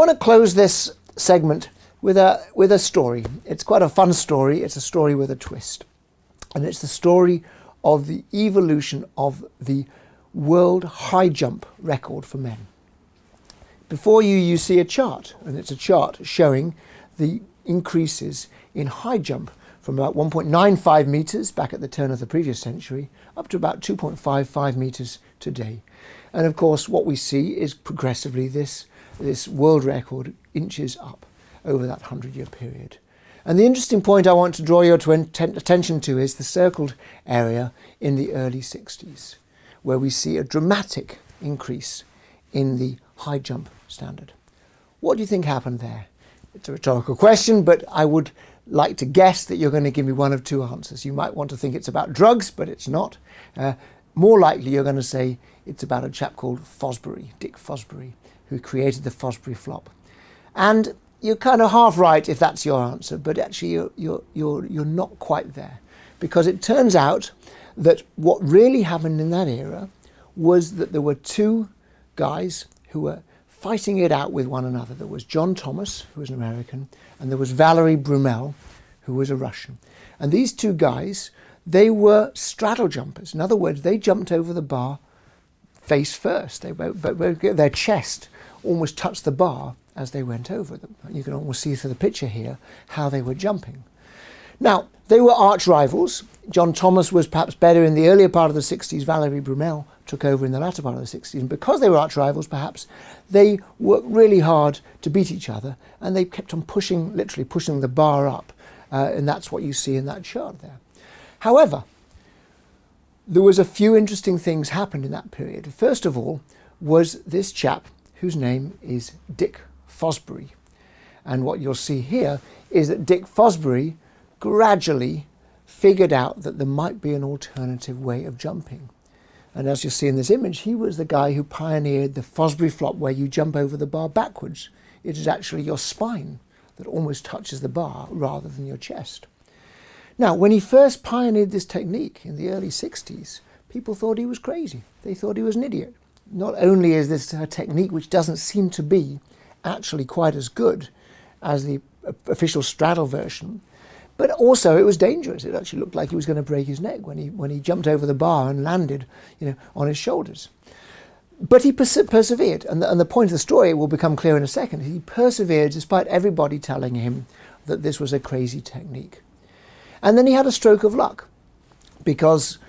want to close this segment with a story. It's quite a fun story. It's a story with a twist. And it's the story of the evolution of the world high jump record for men. Before you see a chart, and it's a chart showing the increases in high jump from about 1.95 meters back at the turn of the previous century up to about 2.55 meters today. And of course, what we see is progressively this world record inches up over that 100-year period. And the interesting point I want to draw your attention to is the circled area in the early 60s, where we see a dramatic increase in the high jump standard. What do you think happened there? It's a rhetorical question, but I would like to guess that you're going to give me one of two answers. You might want to think it's about drugs, but it's not. More likely you're going to say it's about a chap called Fosbury, Dick Fosbury, who created the Fosbury flop. And you're kind of half right if that's your answer, but actually you're not quite there, because it turns out that what really happened in that era was that there were two guys who were fighting it out with one another. There was John Thomas, who was an American, and there was Valery Brumel, who was a Russian. And these two guys, they were straddle jumpers. In other words, they jumped over the bar face first. Their chest almost touched the bar as they went over them. You can almost see through the picture here how they were jumping. Now, they were arch rivals. John Thomas was perhaps better in the earlier part of the 60s. Valery Brumel took over in the latter part of the 60s. And because they were arch rivals, perhaps, they worked really hard to beat each other, and they kept on pushing, literally pushing the bar up. And that's what you see in that chart there. However, there was a few interesting things happened in that period. First of all was this chap whose name is Dick Fosbury. And what you'll see here is that Dick Fosbury gradually figured out that there might be an alternative way of jumping. And as you see in this image, he was the guy who pioneered the Fosbury flop, where you jump over the bar backwards. It is actually your spine that almost touches the bar rather than your chest. Now, when he first pioneered this technique in the early 60s, people thought he was crazy. They thought he was an idiot. Not only is this a technique which doesn't seem to be actually quite as good as the official straddle version, but also it was dangerous. It actually looked like he was going to break his neck when he jumped over the bar and landed, on his shoulders. But he persevered, and the point of the story will become clear in a second. He persevered despite everybody telling him that this was a crazy technique. And then he had a stroke of luck, because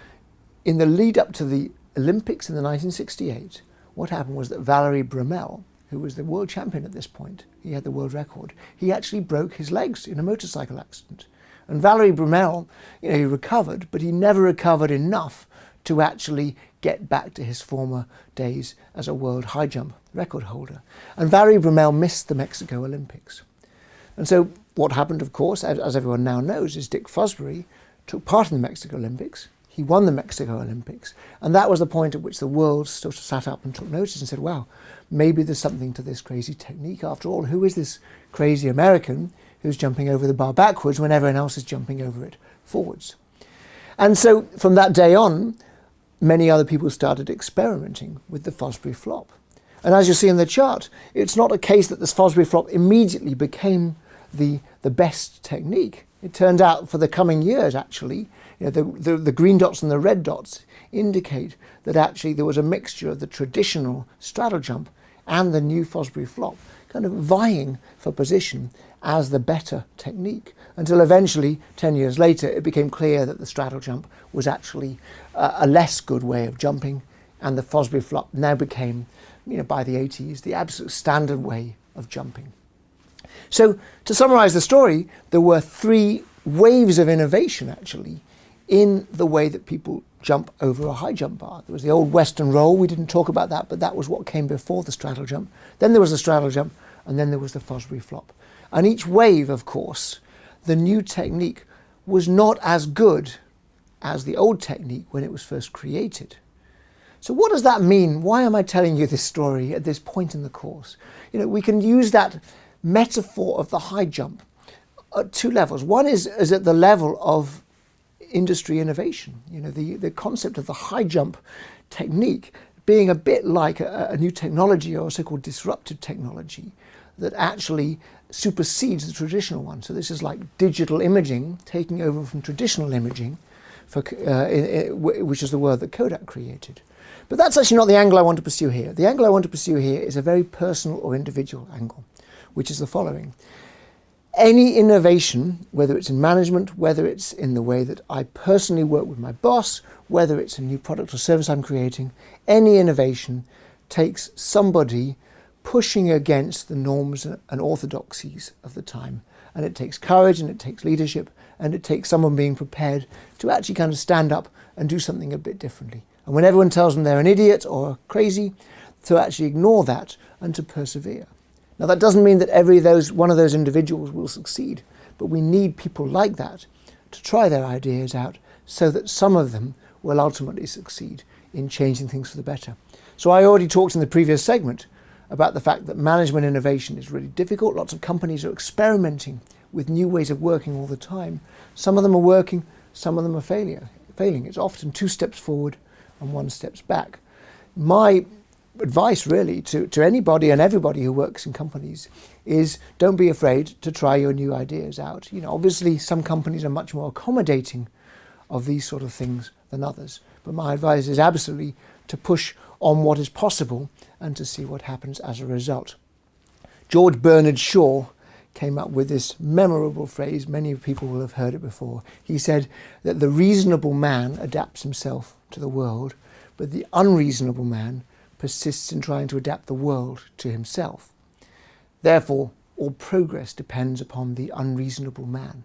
in the lead up to the Olympics in the 1968, what happened was that Valery Brumel, who was the world champion at this point, he had the world record, he actually broke his legs in a motorcycle accident. And Valery Brumel, he recovered, but he never recovered enough to actually get back to his former days as a world high jump record holder. And Valery Brumel missed the Mexico Olympics. And so what happened, of course, as everyone now knows, is Dick Fosbury took part in the Mexico Olympics. He won the Mexico Olympics. And that was the point at which the world sort of sat up and took notice and said, wow, maybe there's something to this crazy technique. After all, who is this crazy American who's jumping over the bar backwards when everyone else is jumping over it forwards? And so from that day on, many other people started experimenting with the Fosbury flop. And as you see in the chart, it's not a case that this Fosbury flop immediately became the best technique. It turned out for the coming years, actually, the green dots and the red dots indicate that actually there was a mixture of the traditional straddle jump and the new Fosbury flop, kind of vying for position as the better technique, until eventually, 10 years later, it became clear that the straddle jump was actually a less good way of jumping, and the Fosbury flop now became, by the 80s, the absolute standard way of jumping. So, to summarize the story, there were three waves of innovation, actually, in the way that people jump over a high jump bar. There was the old Western roll. We didn't talk about that, but that was what came before the straddle jump. Then there was the straddle jump, and then there was the Fosbury flop. And each wave, of course, the new technique was not as good as the old technique when it was first created. So what does that mean? Why am I telling you this story at this point in the course? We can use that metaphor of the high jump at two levels. One is at the level of industry innovation. The concept of the high jump technique being a bit like a new technology, or a so-called disruptive technology, that actually supersedes the traditional one. So this is like digital imaging taking over from traditional imaging, which is the word that Kodak created. But that's actually not the angle I want to pursue here. The angle I want to pursue here is a very personal or individual angle, which is the following. Any innovation, whether it's in management, whether it's in the way that I personally work with my boss, whether it's a new product or service I'm creating, any innovation takes somebody pushing against the norms and orthodoxies of the time. And it takes courage, and it takes leadership, and it takes someone being prepared to actually kind of stand up and do something a bit differently. And when everyone tells them they're an idiot or crazy, to actually ignore that and to persevere. Now that doesn't mean that one of those individuals will succeed, but we need people like that to try their ideas out so that some of them will ultimately succeed in changing things for the better. So I already talked in the previous segment about the fact that management innovation is really difficult. Lots of companies are experimenting with new ways of working all the time. Some of them are working, some of them are failing. It's often 2 steps forward and 1 step back. My advice really to anybody and everybody who works in companies is don't be afraid to try your new ideas out. You know, obviously some companies are much more accommodating of these sort of things than others, but my advice is absolutely to push on what is possible and to see what happens as a result. George Bernard Shaw came up with this memorable phrase. Many people will have heard it before. He said that the reasonable man adapts himself to the world, but the unreasonable man persists in trying to adapt the world to himself. Therefore, all progress depends upon the unreasonable man.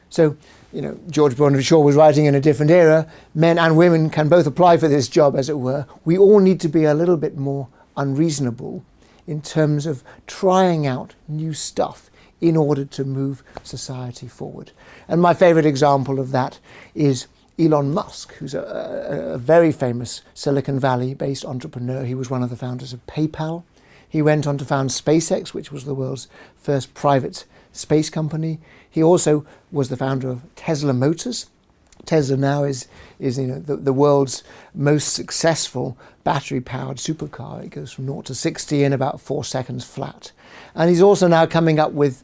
So, you know, George Bernard Shaw was writing in a different era. Men and women can both apply for this job, as it were. We all need to be a little bit more unreasonable in terms of trying out new stuff in order to move society forward. And my favorite example of that is Elon Musk, who's a very famous Silicon Valley-based entrepreneur. He was one of the founders of PayPal. He went on to found SpaceX, which was the world's first private space company. He also was the founder of Tesla Motors. Tesla now is the world's most successful battery-powered supercar. It goes from 0 to 60 in about 4 seconds flat. And he's also now coming up with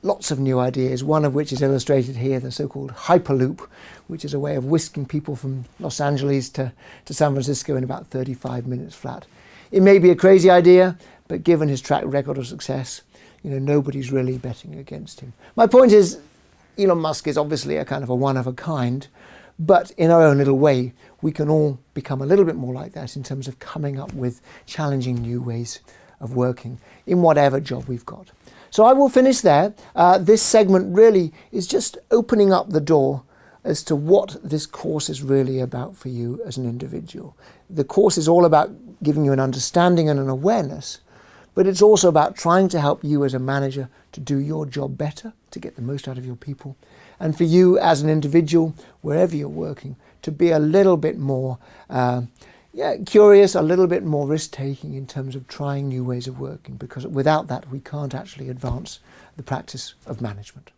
lots of new ideas, one of which is illustrated here, the so-called Hyperloop, which is a way of whisking people from Los Angeles to San Francisco in about 35 minutes flat. It may be a crazy idea, but given his track record of success, you know, nobody's really betting against him. My point is, Elon Musk is obviously a kind of a one of a kind, but in our own little way, we can all become a little bit more like that in terms of coming up with challenging new ways of working in whatever job we've got. So I will finish there. This segment really is just opening up the door as to what this course is really about for you as an individual. The course is all about giving you an understanding and an awareness, but it's also about trying to help you as a manager to do your job better, to get the most out of your people, and for you as an individual, wherever you're working, to be a little bit more curious, a little bit more risk-taking in terms of trying new ways of working, because without that we can't actually advance the practice of management.